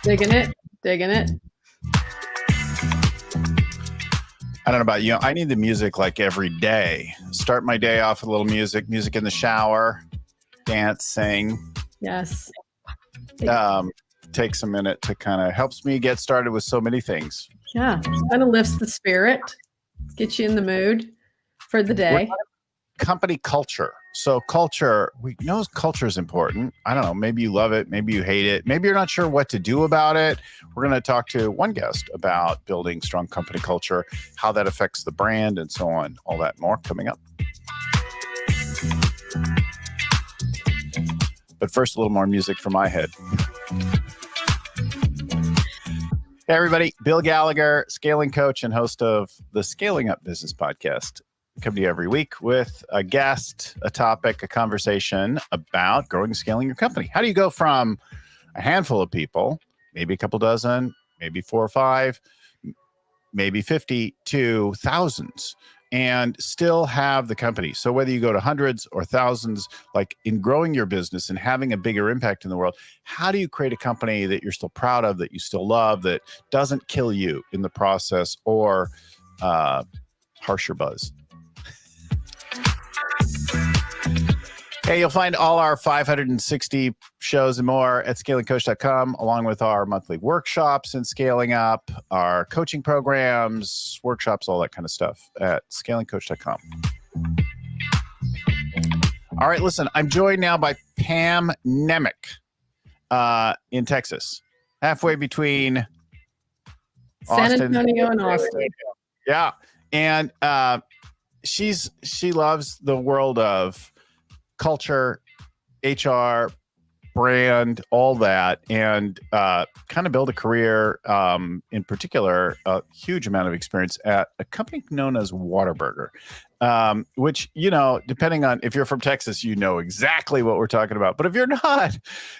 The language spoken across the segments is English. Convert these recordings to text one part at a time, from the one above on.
Digging it, digging it. I don't know about you. I need the music like every day. Start my day off with a little music in the shower, dance, sing. Yes. Takes a minute to kind of helps me get started with so many things. Yeah. Kind of lifts the spirit, gets you in the mood for the day. Company culture. So culture, we know culture is important. I don't know. Maybe you love it. Maybe you hate it. Maybe you're not sure what to do about it. We're going to talk to one guest about building strong company culture, how that affects the brand and so on. All that more coming up. But first, a little more music from my head. Hey, everybody. Bill Gallagher, scaling coach and host of the Scaling Up Business Podcast. Come to you every week with a guest, a topic, a conversation about growing and scaling your company. How do you go from a handful of people, maybe a couple dozen, maybe 4 or 5, maybe 50 to thousands, and still have the company? So whether you go to hundreds or thousands, like in growing your business and having a bigger impact in the world, how do you create a company that you're still proud of, that you still love, that doesn't kill you in the process or harsh your buzz? Hey, you'll find all our 560 shows and more at scalingcoach.com, along with our monthly workshops in scaling up, our coaching programs, workshops, all that kind of stuff at scalingcoach.com. All right, listen, I'm joined now by Pam Nemec in Texas, halfway between San Antonio and Austin. Yeah, and she loves the world of culture, HR, brand, all that, and kind of build a career, in particular, a huge amount of experience at a company known as Whataburger, which, you know, depending on if you're from Texas, you know exactly what we're talking about. But if you're not,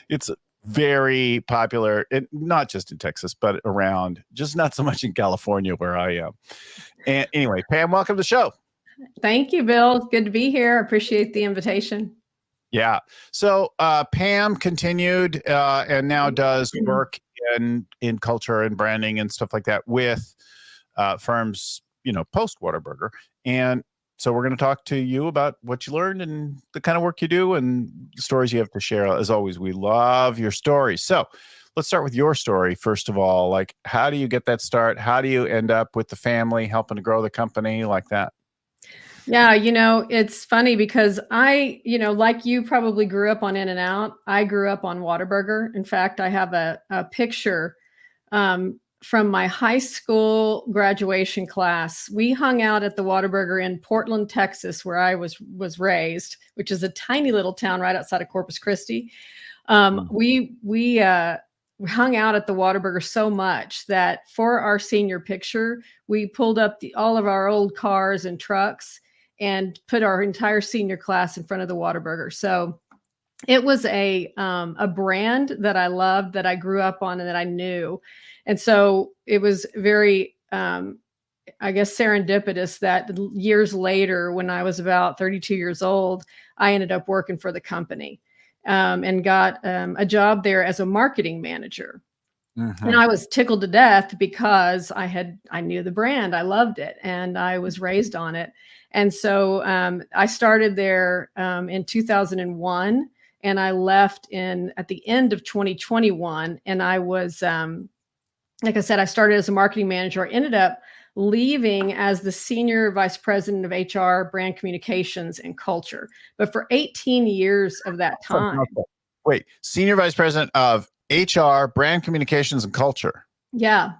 it's very popular, and not just in Texas, but around, just not so much in California where I am. And anyway, Pam, welcome to the show. Thank you, Bill. Good to be here. Appreciate the invitation. Yeah. So Pam continued and now does work in culture and branding and stuff like that with firms, you know, post Whataburger. And so we're going to talk to you about what you learned and the kind of work you do and the stories you have to share. As always, we love your stories. So let's start with your story. First of all, like, how do you get that start? How do you end up with the family helping to grow the company like that? Yeah, you know, it's funny because I, you know, like you probably grew up on In-N-Out. I grew up on Whataburger. In fact, I have a picture from my high school graduation class. We hung out at the Whataburger in Portland, Texas, where I was raised, which is a tiny little town right outside of Corpus Christi. We hung out at the Whataburger so much that for our senior picture, we pulled up all of our old cars and trucks and put our entire senior class in front of the Whataburger. So it was a brand that I loved, that I grew up on, and that I knew. And so it was very, I guess, serendipitous that years later, when I was about 32 years old, I ended up working for the company and got a job there as a marketing manager. Mm-hmm. And I was tickled to death because I knew the brand, I loved it, and I was raised on it. And so I started there in 2001, and I left at the end of 2021. And I was, like I said, I started as a marketing manager. I ended up leaving as the senior vice president of HR, brand communications, and culture. But for 18 years of that time. Wait, senior vice president of HR, brand communications, and culture. Yeah,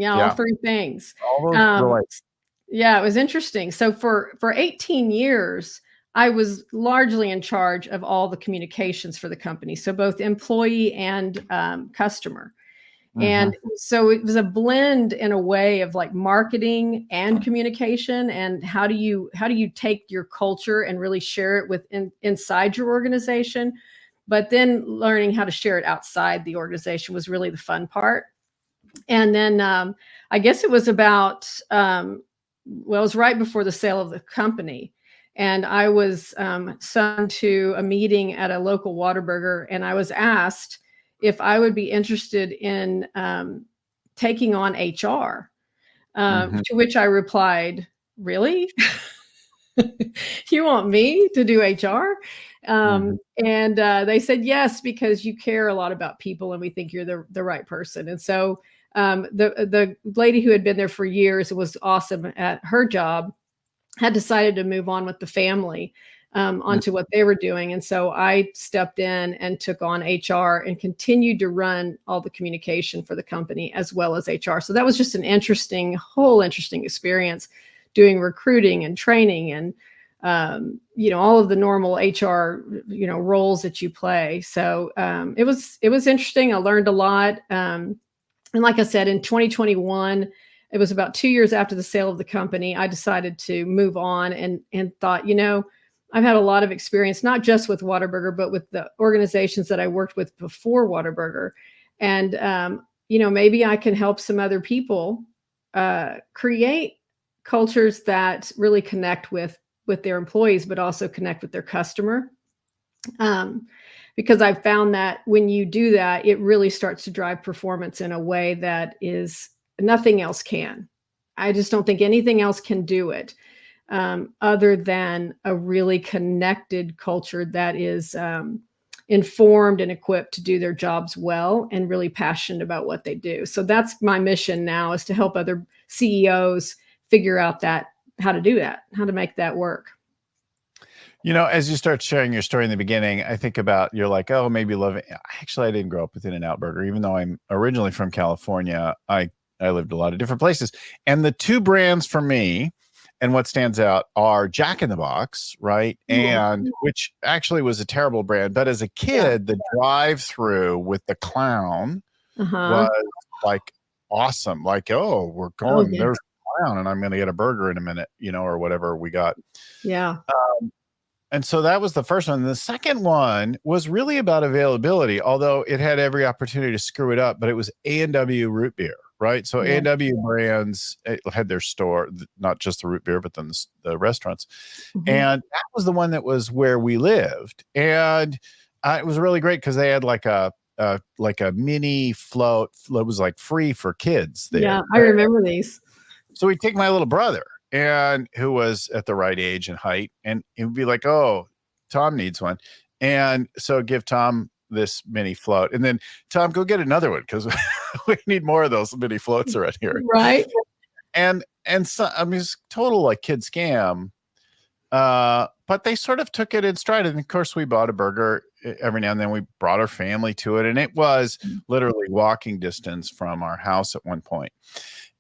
all three things. All those yeah, it was interesting. So for 18 years, I was largely in charge of all the communications for the company. So both employee and customer. Mm-hmm. And so it was a blend in a way of like marketing and communication. And how do you take your culture and really share it inside your organization? But then learning how to share it outside the organization was really the fun part. And then I guess it was about, it was right before the sale of the company. And I was summoned to a meeting at a local Whataburger, and I was asked if I would be interested in taking on HR. To which I replied, "Really? You want me to do HR?" And they said, "Yes, because you care a lot about people, and we think you're the right person." And so the lady who had been there for years and was awesome at her job had decided to move on with the family onto what they were doing. And so I stepped in and took on HR and continued to run all the communication for the company as well as HR. So that was just an interesting experience, doing recruiting and training and all of the normal HR roles that you play. So it was interesting. I learned a lot. And like I said, in 2021, it was about 2 years after the sale of the company, I decided to move on and thought, I've had a lot of experience, not just with Whataburger, but with the organizations that I worked with before Whataburger. And, maybe I can help some other people create cultures that really connect with their employees, but also connect with their customer. Because I've found that when you do that, it really starts to drive performance in a way that is nothing else can. I just don't think anything else can do it other than a really connected culture that is informed and equipped to do their jobs well and really passionate about what they do. So that's my mission now, is to help other CEOs figure out how to do that, how to make that work. As you start sharing your story in the beginning, I think about, you're like, oh, maybe love it. Actually, I didn't grow up with In-N-Out Burger. Even though I'm originally from California, I lived a lot of different places. And the two brands for me, and what stands out, are Jack in the Box, right? And which actually was a terrible brand. But as a kid, the drive-through with the clown was like awesome. Like, oh, we're going, there's a clown, and I'm going to get a burger in a minute, or whatever we got. Yeah. And so that was the first one. The second one was really about availability, although it had every opportunity to screw it up, but it was A&W root beer, right? So A&W brands had their store, not just the root beer, but then the restaurants. And that was the one that was where we lived. And it was really great because they had like a mini float. It was like free for kids there. Yeah, I remember these. So we'd take my little brother, and who was at the right age and height, and it would be like, oh, Tom needs one. And so give Tom this mini float, and then Tom, go get another one, because we need more of those mini floats around here. Right. And so, I mean, it's total like kid scam. But they sort of took it in stride. And of course, we bought a burger every now and then. We brought our family to it, and it was literally walking distance from our house at one point.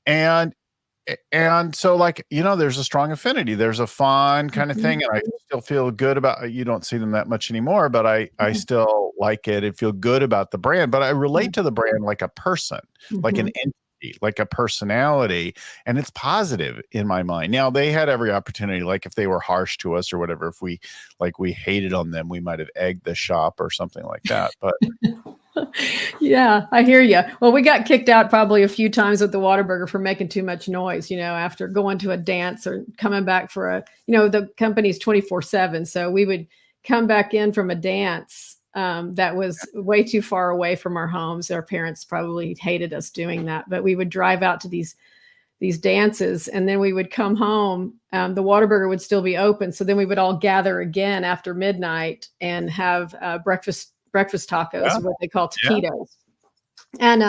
And so, like, there's a strong affinity. There's a fun kind of thing. And I still feel good about, you don't see them that much anymore, but I still like it and feel good about the brand. But I relate to the brand like a person, like an entity, like a personality. And it's positive in my mind. Now, they had every opportunity, like if they were harsh to us or whatever, if we hated on them, we might have egged the shop or something like that. But yeah, I hear you. Well, we got kicked out probably a few times with the Whataburger for making too much noise, after going to a dance or coming back for the company's 24/7. So we would come back in from a dance that was way too far away from our homes. Our parents probably hated us doing that, but we would drive out to these dances, and then we would come home. The Whataburger would still be open. So then we would all gather again after midnight and have breakfast tacos, what they call taquitos. And,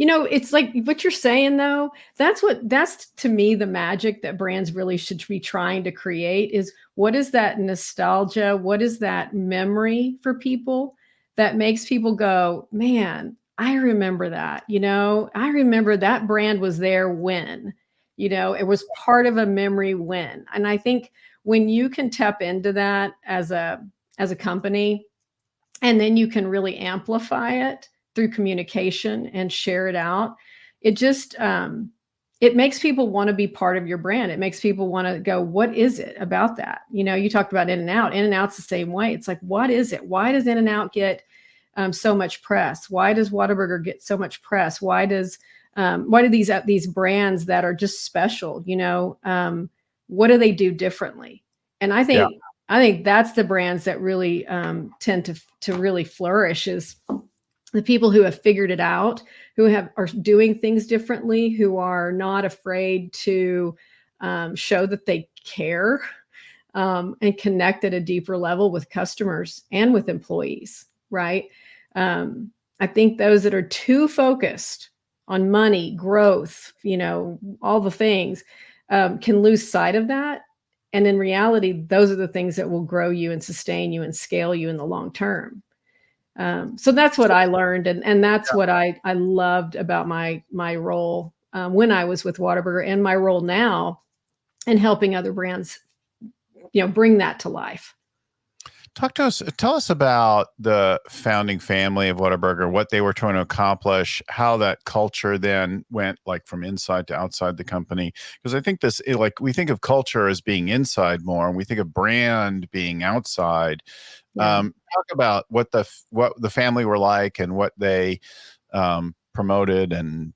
it's like what you're saying, though, that's to me, the magic that brands really should be trying to create is, what is that nostalgia? What is that memory for people that makes people go, man, I remember that, I remember that brand was there when, it was part of a memory when. And I think when you can tap into that as a company, and then you can really amplify it through communication and share it out, it just, it makes people want to be part of your brand. It makes people want to go, what is it about that? You talked about In-N-Out. In-N-Out's the same way. It's like, what is it? Why does In-N-Out get so much press? Why does Whataburger get so much press? Why do these brands that are just special, what do they do differently? And I think that's the brands that really tend to really flourish, is the people who have figured it out, who are doing things differently, who are not afraid to show that they care, and connect at a deeper level with customers and with employees, right? I think those that are too focused on money, growth, all the things, can lose sight of that. And in reality, those are the things that will grow you and sustain you and scale you in the long term. So that's what I learned, and that's what I loved about my role when I was with Whataburger, and my role now in helping other brands, bring that to life. Tell us about the founding family of Whataburger, what they were trying to accomplish, how that culture then went like from inside to outside the company. Because I think we think of culture as being inside more, and we think of brand being outside. Yeah. Talk about what the family were like and what they promoted, and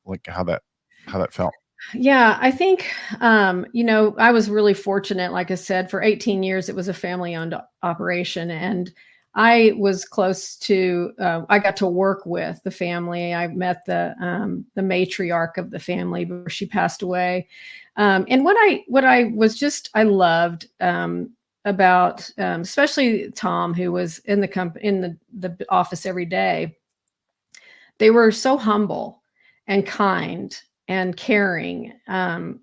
like how that felt. Yeah, I think, I was really fortunate. Like I said, for 18 years, it was a family-owned operation. And I was close to, I got to work with the family. I met the matriarch of the family before she passed away. And what I loved about, especially Tom, who was in the office every day, they were so humble and kind and caring, and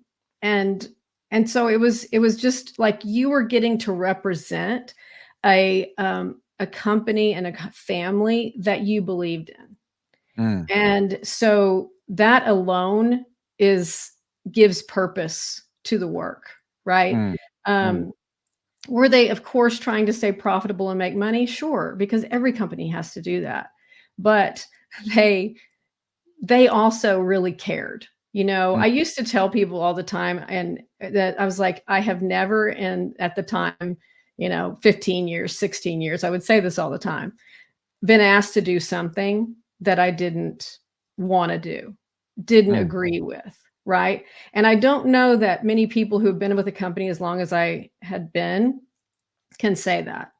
so it was just like you were getting to represent a company and a family that you believed in. And so that alone gives purpose to the work, right? Were they, of course, trying to stay profitable and make money? Sure, because every company has to do that. But they also really cared. I used to tell people all the time, and that I was like, I have never, and at the time, 15 years, 16 years, I would say this all the time, been asked to do something that I didn't want to do, didn't agree with, right? And I don't know that many people who have been with a company as long as I had been can say that.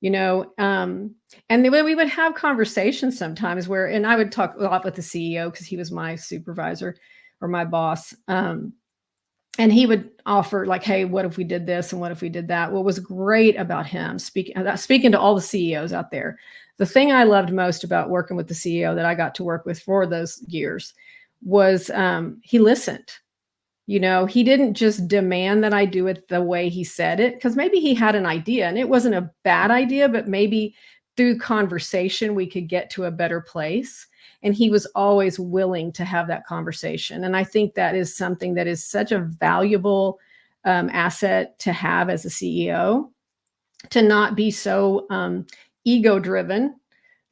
And then we would have conversations sometimes and I would talk a lot with the CEO because he was my supervisor or my boss. And he would offer like, hey, what if we did this? And what if we did that? What was great about him, speaking to all the CEOs out there, the thing I loved most about working with the CEO that I got to work with for those years was he listened. He didn't just demand that I do it the way he said it, because maybe he had an idea and it wasn't a bad idea, but maybe through conversation, we could get to a better place. And he was always willing to have that conversation. And I think that is something that is such a valuable asset to have as a CEO, to not be so ego driven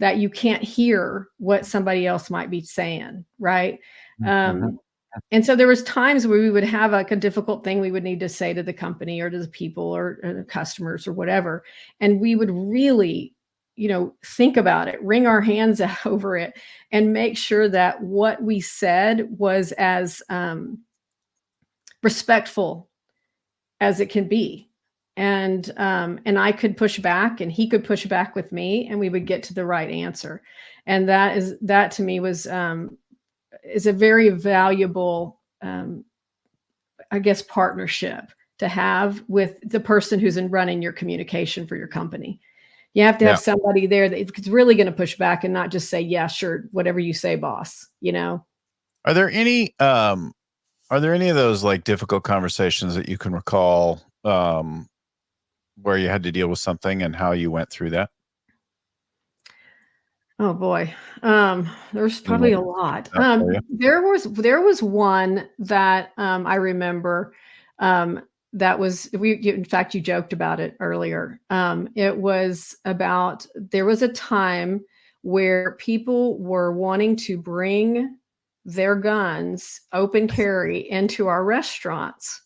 that you can't hear what somebody else might be saying, right? And so there was times where we would have like a difficult thing we would need to say to the company or to the people or the customers or whatever. And we would really, think about it, wring our hands over it, and make sure that what we said was as respectful as it can be. And I could push back and he could push back with me, and we would get to the right answer. And that to me was, is a very valuable, I guess, partnership to have with the person who's running your communication for your company. You have to have somebody there that's really going to push back and not just say, yeah, sure, whatever you say, boss. Are there any of those like difficult conversations that you can recall where you had to deal with something and how you went through that? Oh boy. There's probably a lot. There was one that I remember, that was, in fact, you joked about it earlier. It was about, there was a time where people were wanting to bring their guns open carry into our restaurants.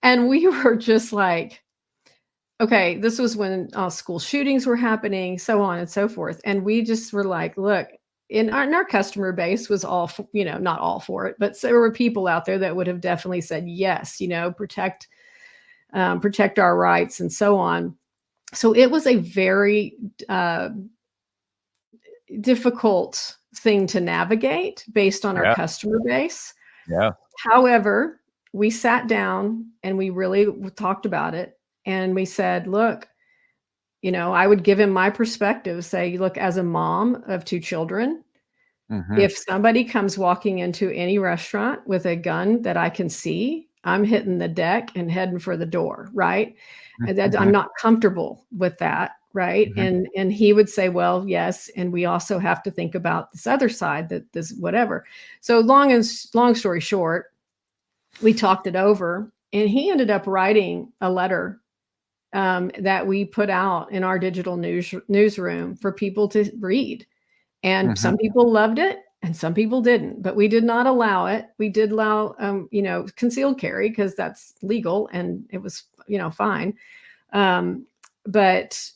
And we were just like, okay, this was when school shootings were happening, so on and so forth. And we just were like, look, in our customer base was all, not all for it, but there were people out there that would have definitely said, yes, protect protect our rights, and so on. So it was a very difficult thing to navigate based on our customer base. Yeah. However, we sat down and we really talked about it. And we said, look, I would give him my perspective, say, look, as a mom of 2 children, if somebody comes walking into any restaurant with a gun that I can see, I'm hitting the deck and heading for the door, right? And that I'm not comfortable with that, right? And he would say, well, yes, and we also have to think about this other side, that this whatever. So long story short, we talked it over, and he ended up writing a letter that we put out in our digital newsroom for people to read. And some people loved it and some people didn't, but we did not allow it. We did allow, concealed carry, because that's legal and it was, fine. But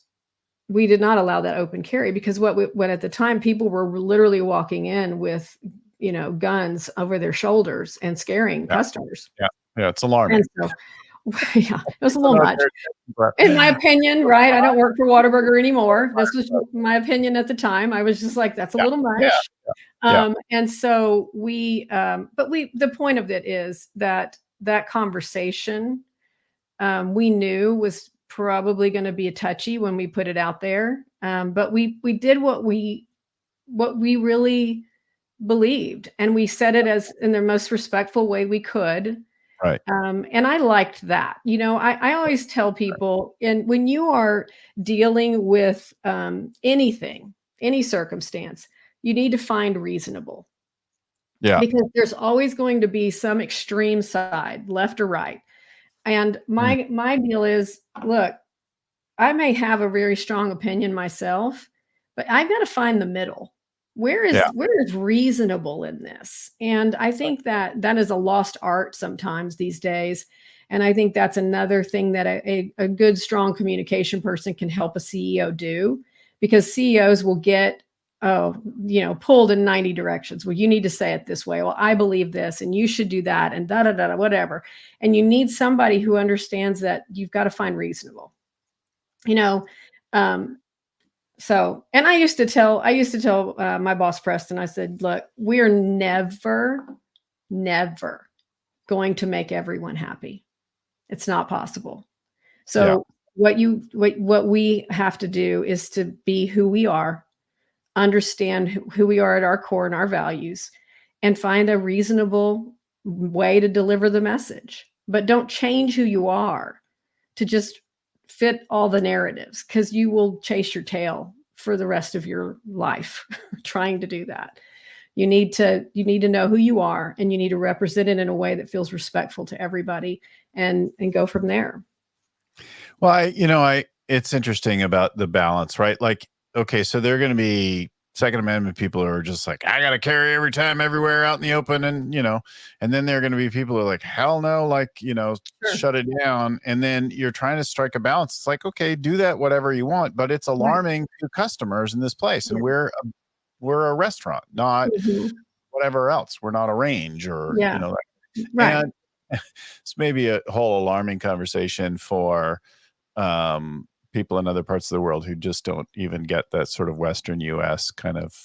we did not allow that open carry, because what at the time, people were literally walking in with, guns over their shoulders and scaring customers. Yeah. It's alarming. And so, yeah, it was a little much, in my opinion, right? I don't work for Whataburger anymore. This was my opinion at the time. I was just like, that's a little much. And so the point of it is that conversation, we knew was probably going to be a touchy when we put it out there. But we did what we really believed, and we said it as in the most respectful way we could. Right. And I liked that. I always tell people, and when you are dealing with anything, any circumstance, you need to find reasonable. Yeah. Because there's always going to be some extreme side, left or right. And my deal is, look, I may have a very strong opinion myself, but I've got to find the middle. Where is reasonable in this? And I think that is a lost art sometimes these days. And I think that's another thing that a good, strong communication person can help a CEO do, because CEOs will get, pulled in 90 directions. Well, you need to say it this way. Well, I believe this, and you should do that, and whatever. And you need somebody who understands that you've got to find reasonable, So, and I used to tell my boss, Preston, I said, look, we're never going to make everyone happy. It's not possible. So what we have to do is to be who we are, understand who we are at our core and our values, and find a reasonable way to deliver the message. But don't change who you are to just fit all the narratives, because you will chase your tail for the rest of your life trying to do that. You need to know who you are, and you need to represent it in a way that feels respectful to everybody, and go from there. Well, it's interesting about the balance, right? Like, okay, so there are going to be Second Amendment people who are just like, I got to carry every time, everywhere, out in the open. And, and then there are going to be people who are like, hell no, like, sure, shut it down. And then you're trying to strike a balance. It's like, okay, do that, whatever you want, but it's alarming to customers in this place. And we're a restaurant, not whatever else. We're not a range or, right. And it's maybe a whole alarming conversation for, people in other parts of the world who just don't even get that sort of Western US kind of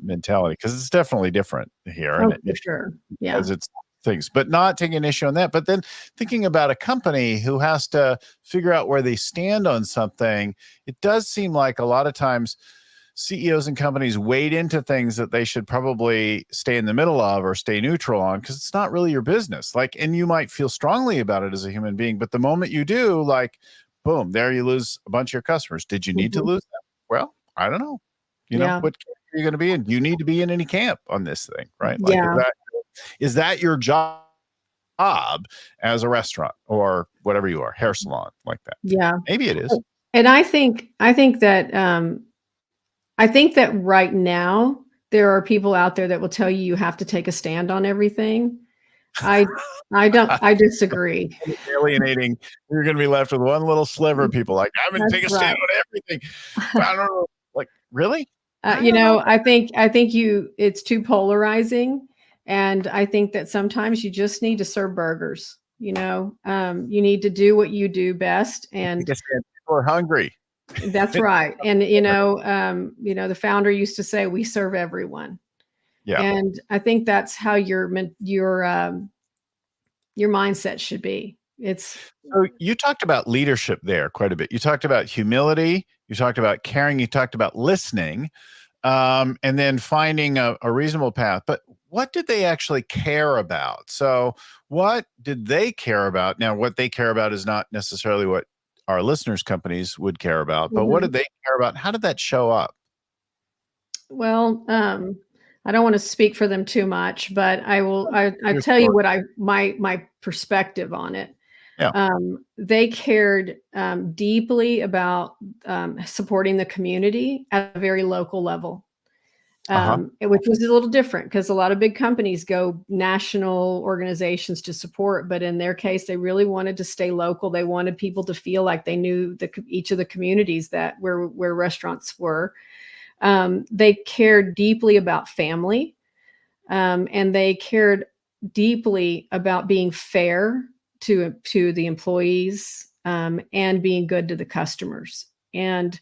mentality, because it's definitely different here. Oh, for sure. Yeah. As it's things, but not taking an issue on that. But then thinking about a company who has to figure out where they stand on something, it does seem like a lot of times CEOs and companies wade into things that they should probably stay in the middle of or stay neutral on, because it's not really your business. Like, and you might feel strongly about it as a human being, but the moment you do, like, boom, there you lose a bunch of your customers. Did you need to lose them? Well, I don't know. What camp are you going to be in? You need to be in any camp on this thing, right? Like, is that your job as a restaurant or whatever you are, hair salon, like that? Yeah. Maybe it is. And I think that right now there are people out there that will tell you have to take a stand on everything. I disagree. Alienating. You're going to be left with one little sliver of people like, I'm going to take a stand on everything. I don't know. Like, really? I think it's too polarizing. And I think that sometimes you just need to serve burgers. You need to do what you do best. And I guess people are hungry. that's right. And, the founder used to say, we serve everyone. Yeah. And I think that's how your mindset should be. So you talked about leadership there quite a bit. You talked about humility. You talked about caring. You talked about listening, and then finding a reasonable path. But what did they actually care about? So what did they care about? Now, what they care about is not necessarily what our listeners' companies would care about, but what did they care about? How did that show up? Well, I don't want to speak for them too much, but I tell you what my perspective on it. Yeah. They cared deeply about supporting the community at a very local level, which was a little different because a lot of big companies go national organizations to support, but in their case, they really wanted to stay local. They wanted people to feel like they knew each of the communities that where restaurants were. They cared deeply about family, and they cared deeply about being fair to the employees, and being good to the customers. And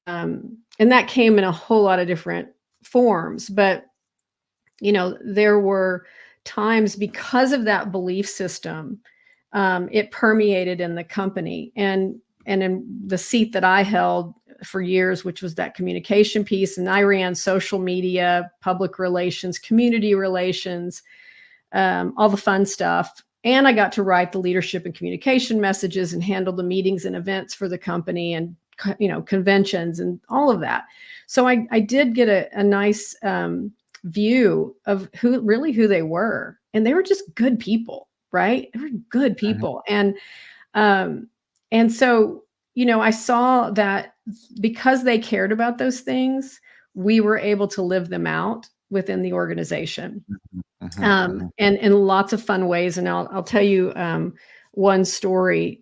that came in a whole lot of different forms. But, there were times because of that belief system, it permeated in the company. And in the seat that I held for years, which was that communication piece, and I ran social media, public relations, community relations, all the fun stuff. And I got to write the leadership and communication messages and handle the meetings and events for the company and, conventions and all of that. So I did get a nice view of who they were. And they were just good people, right? They were good people. And so, I saw that because they cared about those things, we were able to live them out within the organization. And in lots of fun ways. And I'll tell you one story.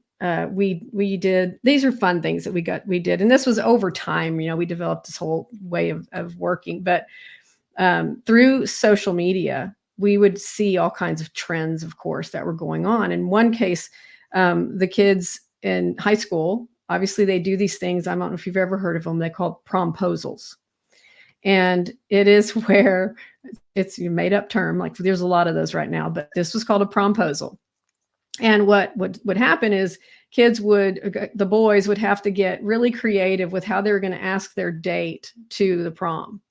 We did, these are fun things that we did. And this was over time, we developed this whole way of working, but through social media, we would see all kinds of trends, of course, that were going on. In one case, the kids in high school, obviously they do these things. I don't know if you've ever heard of them. They call promposals. And it is where it's a made up term. Like there's a lot of those right now, but this was called a promposal. And what would happen is the boys would have to get really creative with how they were going to ask their date to the prom.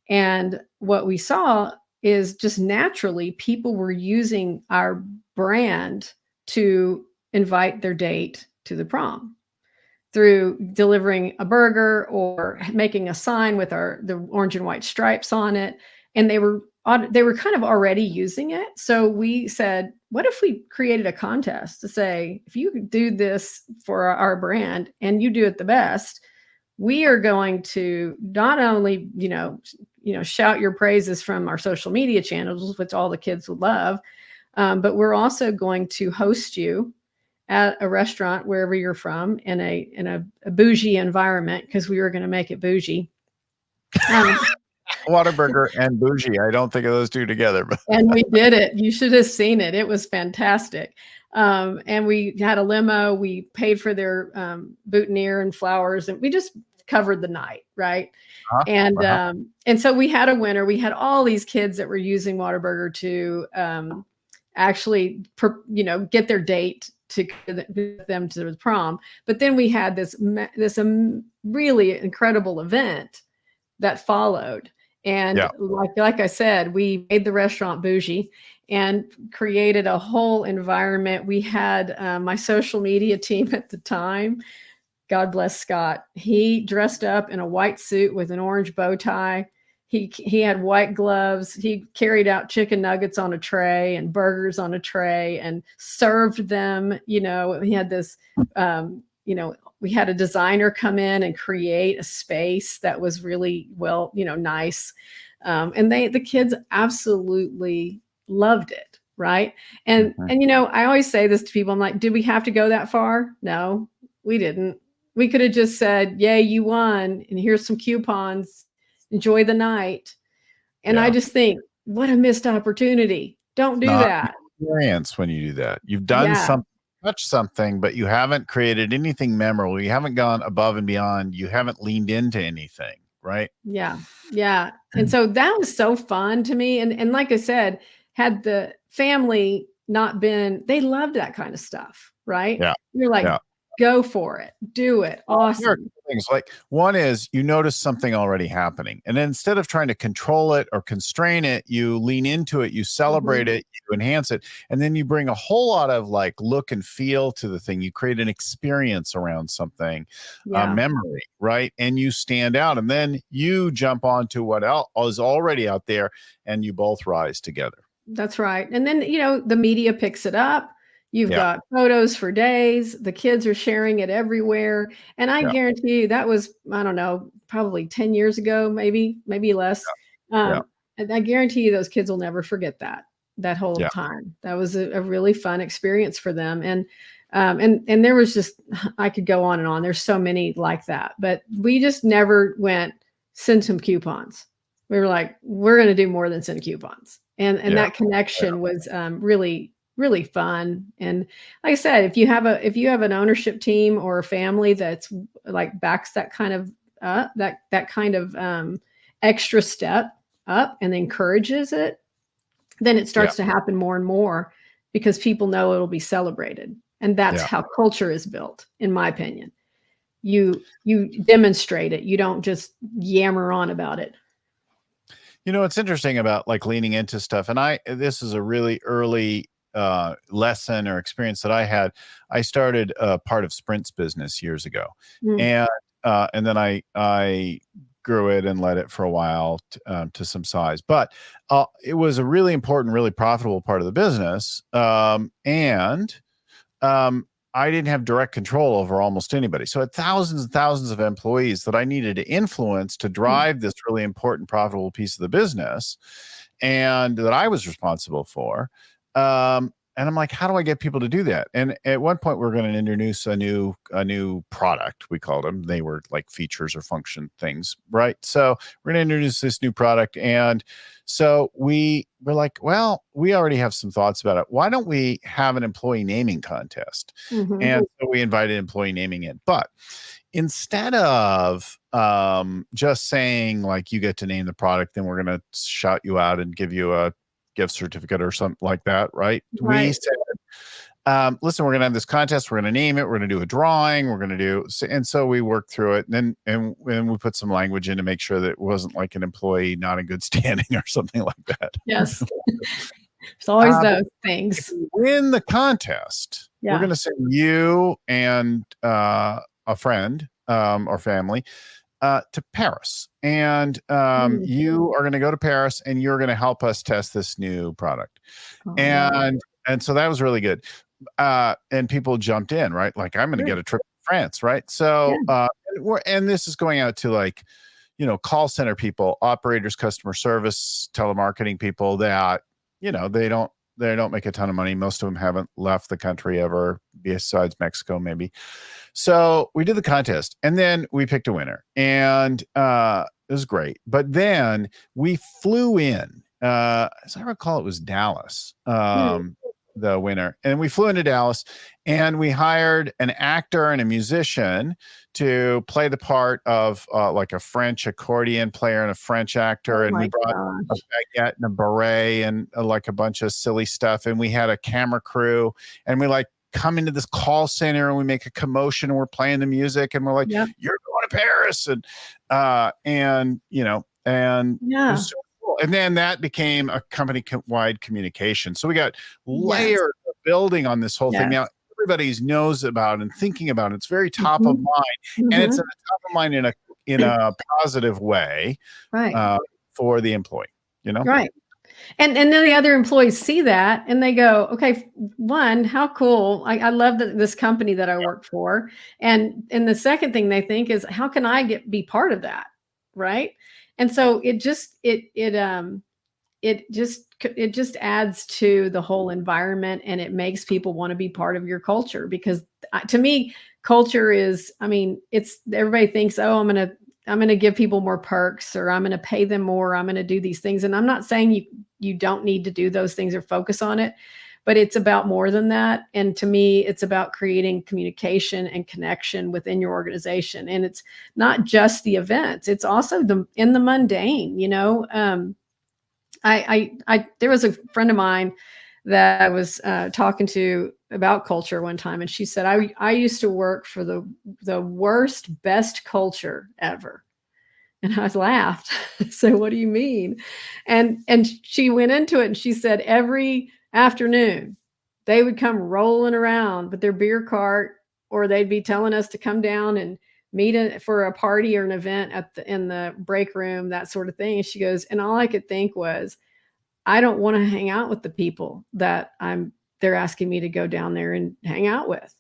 And what we saw is just naturally people were using our brand to invite their date to the prom through delivering a burger or making a sign with the orange and white stripes on it. And they were kind of already using it. So we said, what if we created a contest to say, if you do this for our brand and you do it the best, we are going to not only, shout your praises from our social media channels, which all the kids would love, but we're also going to host you at a restaurant wherever you're from in a bougie environment, because we were going to make it bougie. Whataburger and bougie. I don't think of those two together. But. And we did it. You should have seen it. It was fantastic. And we had a limo. We paid for their boutonniere and flowers, and we just covered the night, right? And so we had a winner. We had all these kids that were using Whataburger to actually, get their date to get them to the prom. But then we had this really incredible event that followed. And like I said, we made the restaurant bougie and created a whole environment. We had my social media team at the time, God bless Scott. He dressed up in a white suit with an orange bow tie. He had white gloves. He carried out chicken nuggets on a tray and burgers on a tray and served them. He had this, we had a designer come in and create a space that was really nice. And the kids absolutely loved it. Right. And I always say this to people. I'm like, did we have to go that far? No, we didn't. We could have just said, yay, you won. And here's some coupons. Enjoy the night. And I just think, what a missed opportunity. Don't do that. experience when you do that. You've done Yeah. something, touched something, but you haven't created anything memorable. You haven't gone above and beyond. You haven't leaned into anything, right? Yeah. Yeah. And so that was so fun to me. And like I said, had the family not been, they loved that kind of stuff, right? Yeah. You're like, Yeah. go for it. Do it. Well, here are Awesome. two things. Like one is you notice something already happening. And then instead of trying to control it or constrain it, you lean into it, you celebrate Mhm. it, you enhance it, and then you bring a whole lot of like look and feel to the thing. You create an experience around something, a Yeah. memory, right? And you stand out. And then you jump onto what else is already out there and you both rise together. That's right. And then, the media picks it up. You've Yeah. got photos for days. The kids are sharing it everywhere. And I Yeah. guarantee you that was, I don't know, probably 10 years ago, maybe less. Yeah. And I guarantee you those kids will never forget that whole Yeah. time. That was a really fun experience for them. And there was just, I could go on and on. There's so many like that, but we just never went send some coupons. We were like, we're going to do more than send coupons. And Yeah. that connection was really, really fun. And like I said, if you have an ownership team or a family that's like backs that kind of that kind of extra step up and encourages it, then it Yeah. starts to happen more and more because people know it'll be celebrated. And that's Yeah. how culture is built, in my opinion. You demonstrate it. You don't just yammer on about it. It's interesting about like leaning into stuff. And this is a really early lesson or experience that I had. I started part of Sprint's business years ago. Mm, And then I grew it and led it for a while to some size. But it was a really important, really profitable part of the business. And I didn't have direct control over almost anybody. So I had thousands and thousands of employees that I needed to influence to mm, drive this really important, profitable piece of the business, and that I was responsible for. And I'm like, how do I get people to do that? And at one point, we're going to introduce a new product. We called them. They were like features or function things, right? So we're going to introduce this new product, and so we were like, well, we already have some thoughts about it. Why don't we have an employee naming contest? mhm. And so we invited employee naming in, but instead of just saying like you get to name the product, then we're going to shout you out and give you a gift certificate or something like that, right? We Right. said, listen, we're going to have this contest. We're going to name it. We're going to do a drawing. We're going to do, and so we worked through it, and we put some language in to make sure that it wasn't like an employee not in good standing or something like that. Yes. There's always But those if things. you win the contest, we're Yeah. going to send you and a friend or family to Paris. And Mm. you are going to go to Paris and you're going to help us test this new product. Oh, I love it. And so that was really good. And people jumped in, right? Like, I'm going to Sure. get a trip to France, right? Yeah. So, and this is going out to like, call center people, operators, customer service, telemarketing people that, they don't make a ton of money. Most of them haven't left the country ever, besides Mexico, maybe. So we did the contest, and then we picked a winner, and it was great. But then we flew in. As I recall, it was Dallas, Mm. the winner, and we flew into Dallas, and we hired an actor and a musician to play the part of like a French accordion player and a French actor, Oh and we my brought a gosh. baguette and a beret and like a bunch of silly stuff, and we had a camera crew, and we like come into this call center and we make a commotion and we're playing the music and we're like, Yep. you're going to Paris. And it Yeah. was so cool. And then that became a company wide communication. So we got Yes. layers of building on this whole thing. Yes. Now everybody knows about and thinking about it. It's very top of Mhm. mind, and it's Mhm. in the top of mind in a positive way Right. for the employee, Right. And then the other employees see that and they go, okay, one, how cool. I love this company that I work for. And the second thing they think is, how can I be part of that? Right. And so it just adds to the whole environment, and it makes people want to be part of your culture, because to me, culture is, I mean, it's, everybody thinks, oh, I'm going to give people more perks, or I'm going to pay them more, I'm going to do these things. And I'm not saying you don't need to do those things or focus on it, but it's about more than that. And to me, it's about creating communication and connection within your organization. And it's not just the events, it's also in the mundane, there was a friend of mine that I was talking to about culture one time, and she said, I used to work for the worst, best culture ever. And I laughed. So what do you mean? And she went into it, and she said every afternoon they would come rolling around with their beer cart, or they'd be telling us to come down and meet for a party or an event in the break room, that sort of thing. And she goes, and all I could think was, I don't want to hang out with the people that they're asking me to go down there and hang out with,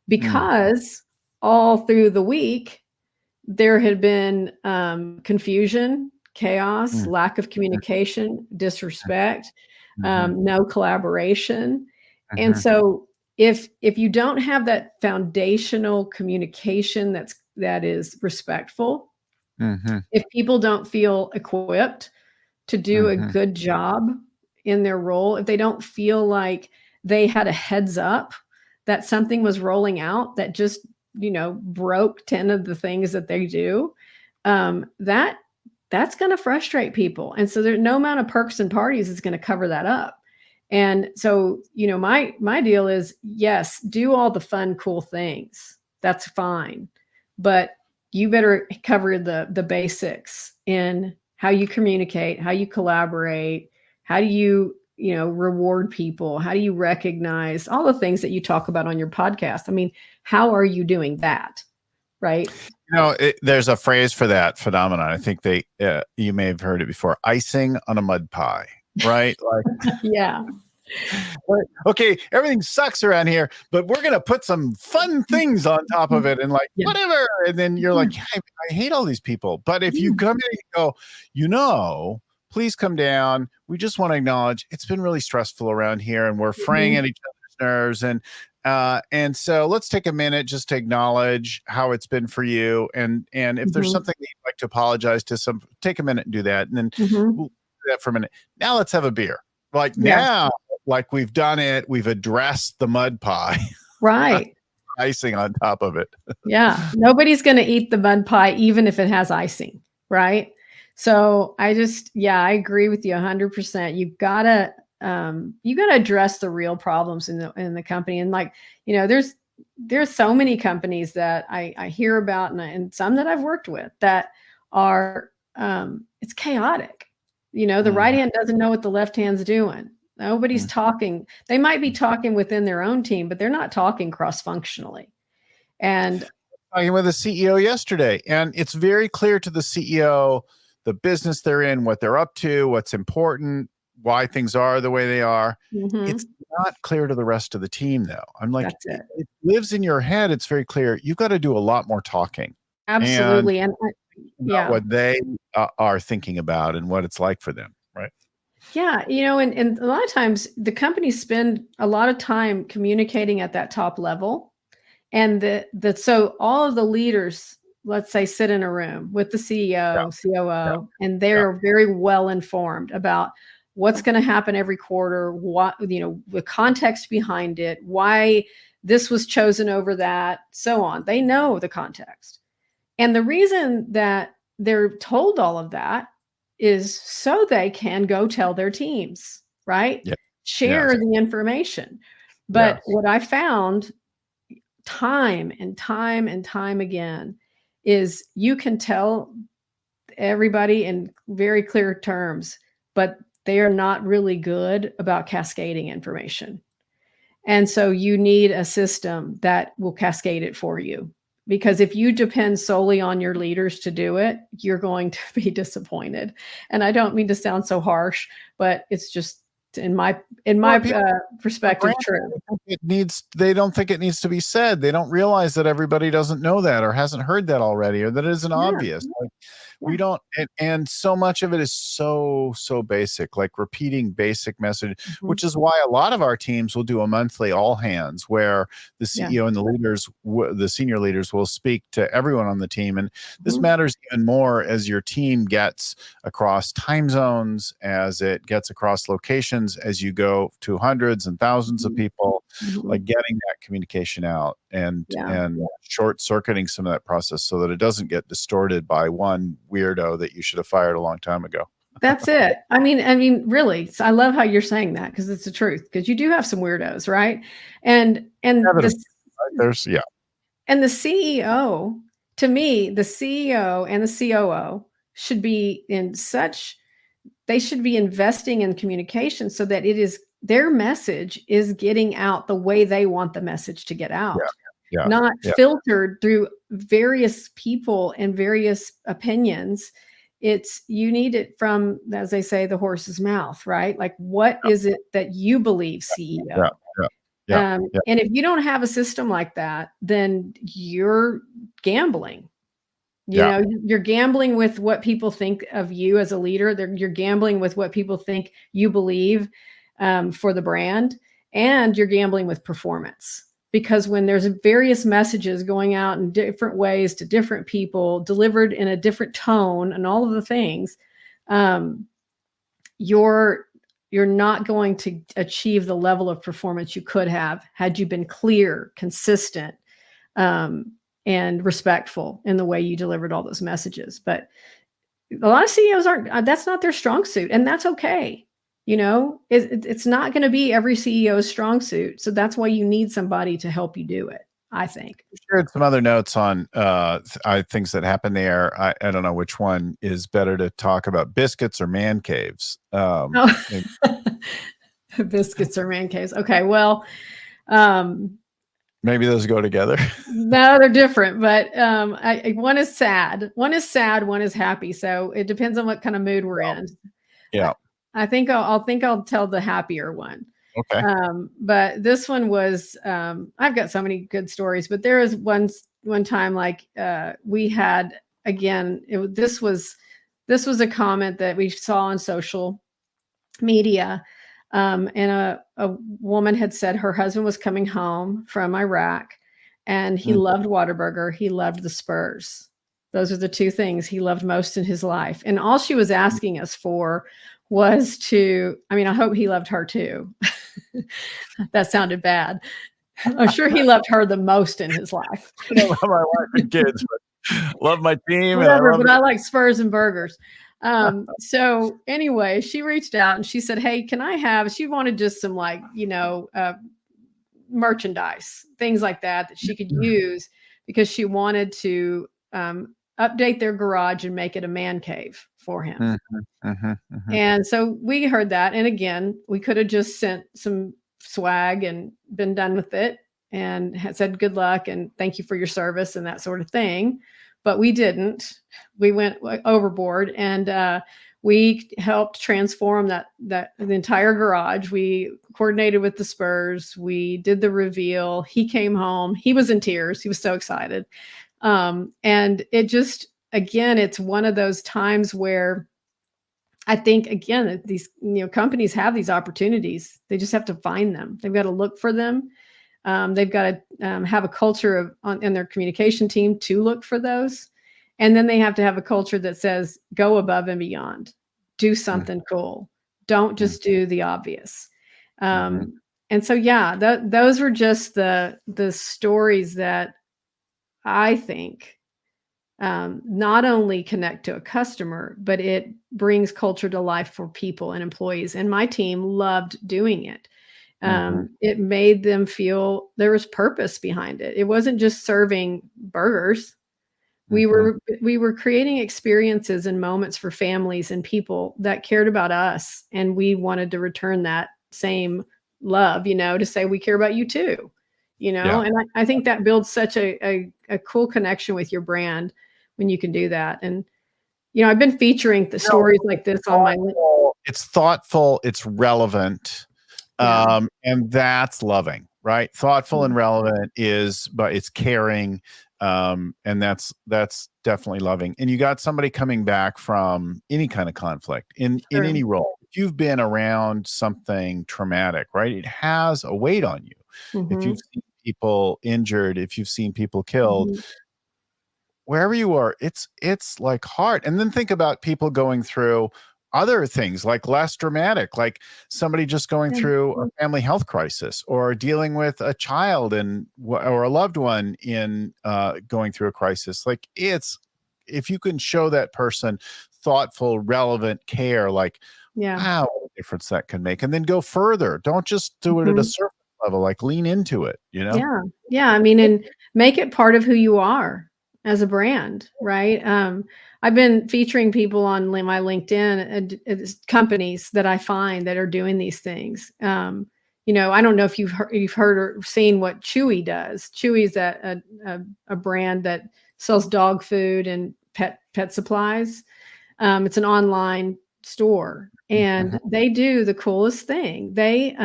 because all through the week there had been confusion, chaos, lack of communication, disrespect, no collaboration. And so if you don't have that foundational communication that is respectful, if people don't feel equipped to do a good job in their role, if they don't feel like they had a heads up that something was rolling out that just, broke 10 of the things that they do, that's going to frustrate people. And so there's no amount of perks and parties is going to cover that up. And so, my deal is, yes, do all the fun, cool things. That's fine. But you better cover the basics in how you communicate, how you collaborate, how do you, reward people, how do you recognize all the things that you talk about on your podcast. I mean, how are you doing that? Right. There's a phrase for that phenomenon. I think you may have heard it before: icing on a mud pie, right? Like, yeah. Okay, everything sucks around here, but we're going to put some fun things on top of it, and whatever. And then you're like, I hate all these people. But if you come in and go, please come down. We just want to acknowledge it's been really stressful around here, and we're fraying at each other's nerves. And so let's take a minute just to acknowledge how it's been for you. And if there's something that you'd like to apologize to, take a minute and do that. And then we'll do that for a minute. Now let's have a beer. Now, we've done it. We've addressed the mud pie. Right. Icing on top of it. Yeah. Nobody's going to eat the mud pie, even if it has icing. Right. So I agree with you 100%. You've got to address the real problems in the company. And there's so many companies that I hear about, and some that I've worked with that are, it's chaotic. The right hand doesn't know what the left hand's doing. Nobody's talking. They might be talking within their own team, but they're not talking cross-functionally. And talking with the CEO yesterday, and it's very clear to the CEO the business they're in, what they're up to, what's important, why things are the way they are. It's not clear to the rest of the team, though. I'm like, it lives in your head. It's very clear. You've got to do a lot more talking. Absolutely. And what they are thinking about and what it's like for them. Right. Yeah. And a lot of times the companies spend a lot of time communicating at that top level. And so all of the leaders, let's say, sit in a room with the CEO, COO, and they're very well informed about what's going to happen every quarter, what, the context behind it, why this was chosen over that, so on. They know the context. And the reason that they're told all of that is so they can go tell their teams, right? Yeah. Share the information. But what I found time and time and time again is you can tell everybody in very clear terms, but they are not really good about cascading information. And so you need a system that will cascade it for you. Because if you depend solely on your leaders to do it, you're going to be disappointed. And I don't mean to sound so harsh, but it's just in my perspective, true. They don't think it needs to be said. They don't realize that everybody doesn't know that or hasn't heard that already, or that it isn't obvious. We don't, and so much of it is so basic, like repeating basic message, which is why a lot of our teams will do a monthly all hands where the CEO and the leaders, the senior leaders, will speak to everyone on the team. And this matters even more as your team gets across time zones, as it gets across locations, millions as you go to hundreds and thousands of people, Mhm. like getting that communication out and Yeah. short circuiting some of that process so that it doesn't get distorted by one weirdo that you should have fired a long time ago. That's it. I mean, really, I love how you're saying that because it's the truth. Because you do have some weirdos, right? And There's and the CEO, to me, the CEO and the COO should be they should be investing in communication so that their message is getting out the way they want the message to get out, not filtered through various people and various opinions. You need it from, as they say, the horse's mouth, right? Like, what is it that you believe, CEO? And if you don't have a system like that, then you're gambling. You're gambling with what people think of you as a leader. You're gambling with what people think you believe for the brand, and you're gambling with performance. Because when there's various messages going out in different ways to different people, delivered in a different tone, and all of the things, you're not going to achieve the level of performance you could have had you been clear, consistent, and respectful in the way you delivered all those messages. But a lot of CEOs that's not their strong suit, and that's okay. It's not going to be every CEO's strong suit. So that's why you need somebody to help you do it, I think. You shared some other notes on things that happen there. I don't know which one is better to talk about, biscuits or man caves. Biscuits or man caves. Okay, well, maybe those go together. No, they're different, but one is sad. One is sad, one is happy. So it depends on what kind of mood we're in. Yeah. I think I'll tell the happier one. Okay. But this one was, I've got so many good stories, but there was one time, like, we had, again, this was a comment that we saw on social media. And a woman had said her husband was coming home from Iraq, and he loved Whataburger. He loved the Spurs. Those are the two things he loved most in his life. And all she was asking us for was I hope he loved her too. That sounded bad. I'm sure he loved her the most in his life. I love my wife and kids, but love my team. Whatever, but I like Spurs and burgers. So anyway, she reached out and she said, "Hey, she wanted just some, like, merchandise, things like that she could use, because she wanted to update their garage and make it a man cave for him." And so we heard that. And again, we could have just sent some swag and been done with it and had said good luck and thank you for your service and that sort of thing. But we didn't. We went overboard, and we helped transform the entire garage. We coordinated with the Spurs. We did the reveal. He came home. He was in tears. He was so excited. And it just, again, it's one of those times where I think, again, these companies have these opportunities. They just have to find them. They've got to look for them. They've got to have a culture in their communication team to look for those. And then they have to have a culture that says, go above and beyond, do something cool. Don't just do the obvious. And so, yeah, those were just the stories that I think not only connect to a customer, but it brings culture to life for people and employees. And my team loved doing it. It made them feel there was purpose behind it. It wasn't just serving burgers. We were creating experiences and moments for families and people that cared about us. And we wanted to return that same love, to say, we care about you too, and I think that builds such a cool connection with your brand when you can do that. And, I've been featuring the stories like this on my. It's thoughtful, it's relevant. And that's loving, right? Thoughtful and relevant but it's caring. And that's definitely loving. And you got somebody coming back from any kind of conflict in any role. If you've been around something traumatic, right? It has a weight on you. If you've seen people injured, if you've seen people killed, wherever you are, it's like hard. And then think about people going through other things like less dramatic, like somebody just going through a family health crisis or dealing with a child or a loved one in going through a crisis. Like if you can show that person thoughtful, relevant care, like, wow, what a difference that can make. And then go further. Don't just do it at a surface level, like lean into it, Yeah. Yeah. I mean, and make it part of who you are as a brand, right? I've been featuring people on my LinkedIn, companies that I find that are doing these things. I don't know if you've heard or seen what Chewy does. Chewy's a brand that sells dog food and pet supplies. It's an online store, and they do the coolest thing. They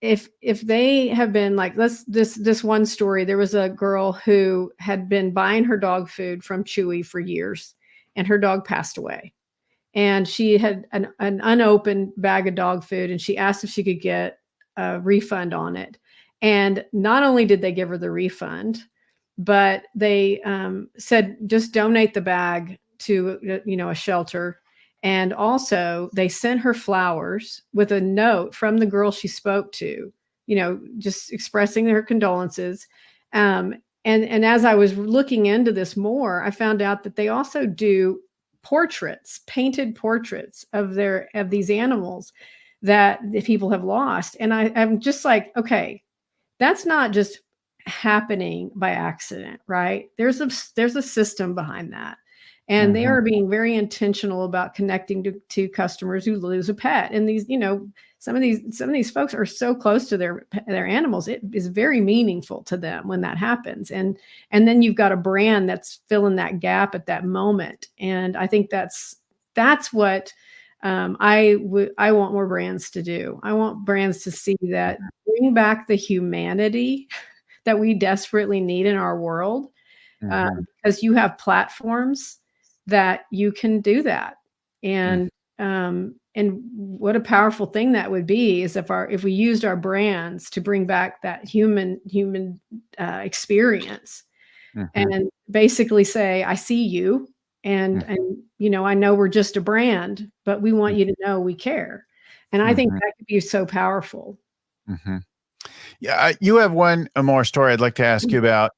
if they have been like, this one story, there was a girl who had been buying her dog food from Chewy for years, and her dog passed away. And she had an unopened bag of dog food, and she asked if she could get a refund on it. And not only did they give her the refund, but they said, just donate the bag to a shelter. And also they sent her flowers with a note from the girl she spoke to, just expressing her condolences. And as I was looking into this more, I found out that they also do portraits, painted portraits of these animals that the people have lost. And I'm just like, okay, that's not just happening by accident, right? There's a system behind that. And they are being very intentional about connecting to customers who lose a pet. And these, some of these folks are so close to their animals. It is very meaningful to them when that happens. And then you've got a brand that's filling that gap at that moment. And I think that's what I want more brands to do. I want brands to see that, bring back the humanity that we desperately need in our world, because you have platforms that you can do that. And what a powerful thing that would be is if we used our brands to bring back that human experience, and basically say, I see you, and I know we're just a brand, but we want you to know we care. And I think that could be so powerful. Yeah, you have one more story I'd like to ask you about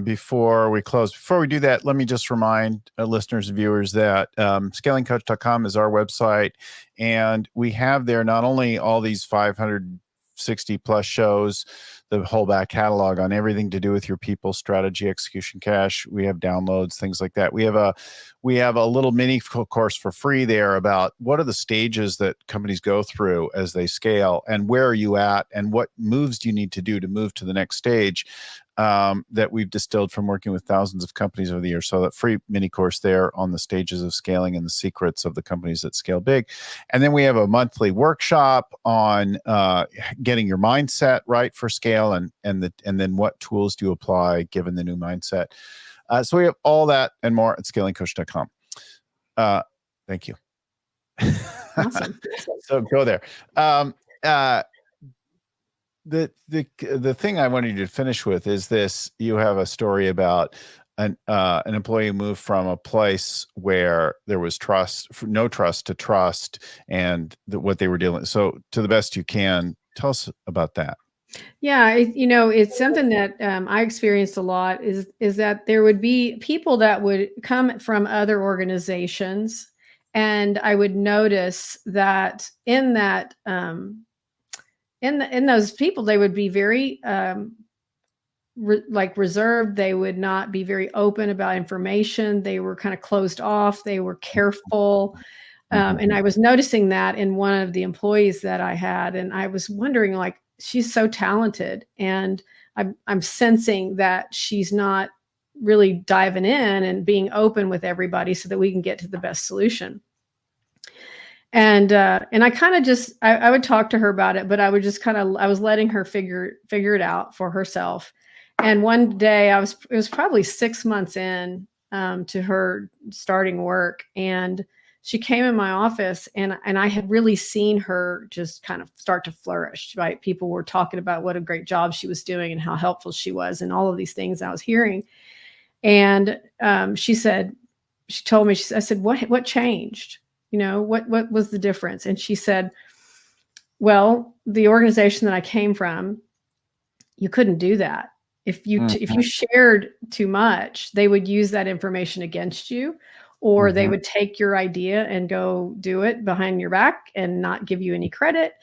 before we close. Before we do that, let me just remind listeners and viewers that scalingcoach.com is our website, and we have there not only all these 560 plus shows, the whole back catalog on everything to do with your people, strategy, execution, cash. We have downloads, things like that. We have a little mini course for free there about what are the stages that companies go through as they scale, and where are you at, and what moves do you need to do to move to the next stage, that we've distilled from working with thousands of companies over the years. So that free mini course there on the stages of scaling and the secrets of the companies that scale big. And then we have a monthly workshop on getting your mindset right for scale, and then what tools do you apply given the new mindset. So we have all that and more at scalingcoach.com. Thank you. Awesome. So go there. The thing I wanted you to finish with is this: you have a story about an employee who moved from a place where there was no trust to trust, and what they were dealing with. So to the best you can, tell us about that. Yeah, it's something that I experienced a lot, is that there would be people that would come from other organizations, and I would notice that in those people, they would be very reserved. They would not be very open about information. They were kind of closed off. They were careful. And I was noticing that in one of the employees that I had, and I was wondering, like, she's so talented, and I'm sensing that she's not really diving in and being open with everybody so that we can get to the best solution. And I kind of just, I would talk to her about it, but I would just I was letting her figure it out for herself. And one day it was probably 6 months in to her starting work, and she came in my office, and I had really seen her just kind of start to flourish, right? People were talking about what a great job she was doing and how helpful she was, and all of these things I was hearing. And she told me, I said, what changed? What was the difference? And she said, well, the organization that I came from, you couldn't do that. If you shared too much, they would use that information against you, or they would take your idea and go do it behind your back and not give you any credit.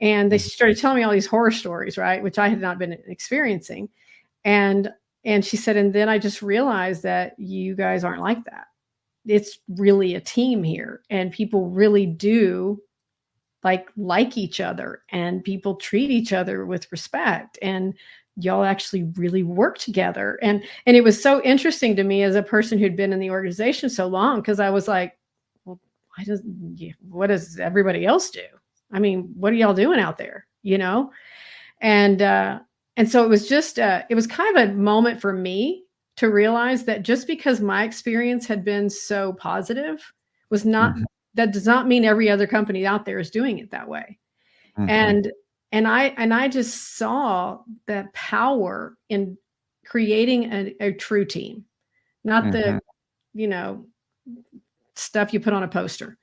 And they started telling me all these horror stories, right, which I had not been experiencing. And she said, and then I just realized that you guys aren't like that. It's really a team here, and people really do like each other, and people treat each other with respect, and y'all actually really work together. And it was so interesting to me as a person who'd been in the organization so long, because I was like, well, what does everybody else do? I mean, what are y'all doing out there? And so it was just it was kind of a moment for me to realize that just because my experience had been so positive was not that does not mean every other company out there is doing it that way. And I just saw that power in creating a true team, not the stuff you put on a poster,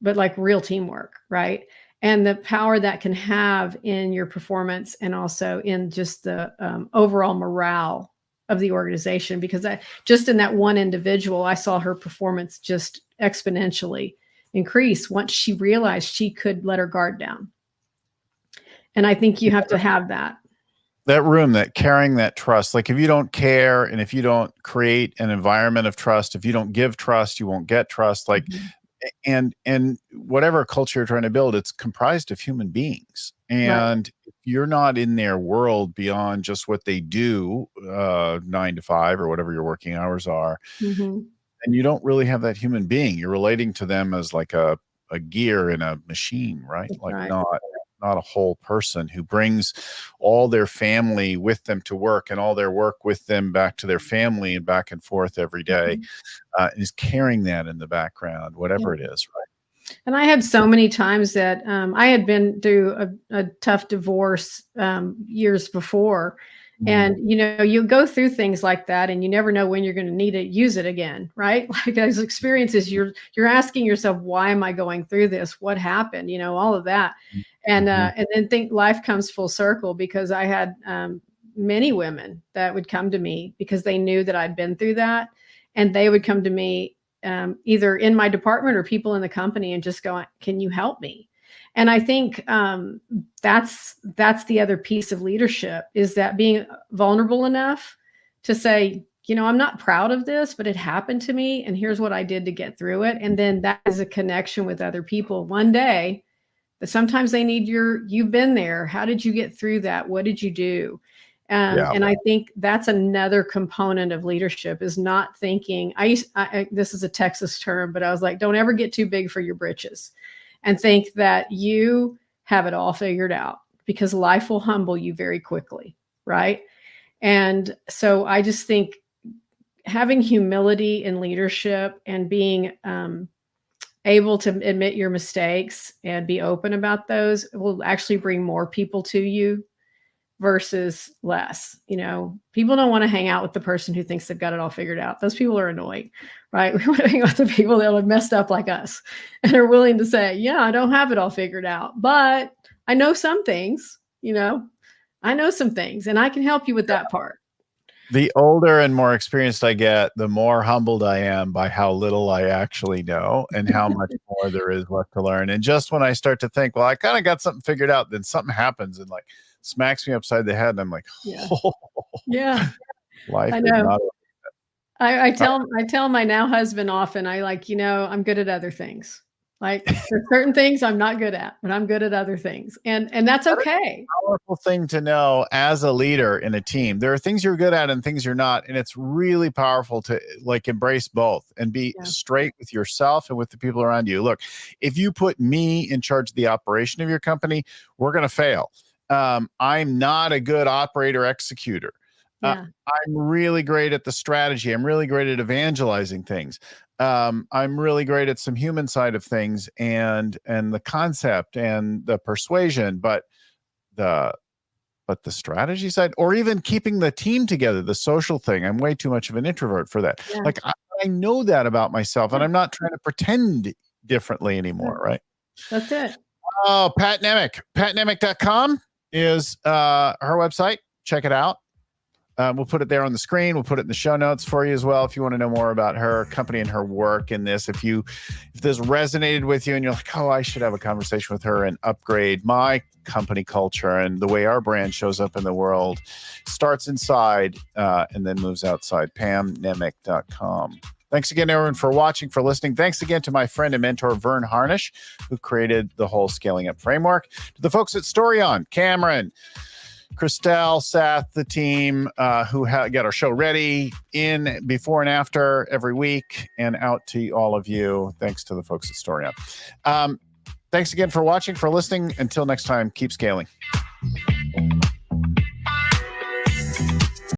but like real teamwork, right? And the power that can have in your performance, and also in just the overall morale of the organization. Because just in that one individual, I saw her performance just exponentially increase once she realized she could let her guard down. And I think you have to have that room, that carrying that trust. Like, if you don't care, and if you don't create an environment of trust, if you don't give trust, you won't get trust. Like, and whatever culture you're trying to build, it's comprised of human beings. And if you're not in their world beyond just what they do, 9 to 5 or whatever your working hours are, and you don't really have that human being. You're relating to them as like a gear in a machine, right? That's like right. not a whole person who brings all their family with them to work, and all their work with them back to their family, and back and forth every day, is carrying that in the background, whatever it is, right? And I had so many times that I had been through a tough divorce years before. And, you go through things like that, and you never know when you're going to need to use it again, right? Like, those experiences, you're asking yourself, why am I going through this? What happened? All of that. And then think life comes full circle, because I had many women that would come to me because they knew that I'd been through that. And they would come to me either in my department or people in the company, and just go, can you help me? And I think that's the other piece of leadership, is that being vulnerable enough to say, I'm not proud of this, but it happened to me, and here's what I did to get through it. And then that is a connection with other people one day, that sometimes they need you've been there. How did you get through that? What did you do? And I think that's another component of leadership, is not thinking, this is a Texas term, but I was like, don't ever get too big for your britches and think that you have it all figured out, because life will humble you very quickly. Right. And so I just think having humility in leadership, and being able to admit your mistakes and be open about those, will actually bring more people to you versus less. People don't want to hang out with the person who thinks they've got it all figured out. Those people are annoying, right? We want to hang out with the people that have messed up like us, and are willing to say, yeah, I don't have it all figured out, but I know some things, I know some things, and I can help you with that part. The older and more experienced I get, the more humbled I am by how little I actually know, and how much more there is left to learn. And just when I start to think, well, I kind of got something figured out, then something happens and smacks me upside the head, and I'm like, life I know. is not. I tell my now husband often, I'm good at other things. Like, there's certain things I'm not good at, but I'm good at other things. And that's okay. Powerful thing to know as a leader in a team. There are things you're good at and things you're not. And it's really powerful to embrace both, and be straight with yourself and with the people around you. Look, if you put me in charge of the operation of your company, we're going to fail. I'm not a good operator executor. I'm really great at the strategy. I'm really great at evangelizing things. I'm really great at some human side of things, and the concept and the persuasion, but the strategy side, or even keeping the team together, the social thing, I'm way too much of an introvert for that. I know that about myself, and I'm not trying to pretend differently anymore, right? That's it. Oh, Pat Nemec. PatNemec.com is her website. Check it out. We'll put it there on the screen. We'll put it in the show notes for you as well if you want to know more about her company and her work in this. If this resonated with you and you're like, oh, I should have a conversation with her and upgrade my company culture and the way our brand shows up in the world, starts inside and then moves outside. PamNemec.com. Thanks again, everyone, for watching, for listening. Thanks again to my friend and mentor, Vern Harnish, who created the whole Scaling Up framework. To the folks at StoryOn, Cameron, Christelle, Seth, the team who get our show ready in before and after every week, and out to all of you. Thanks to the folks at StoryOn. Thanks again for watching, for listening. Until next time, keep scaling.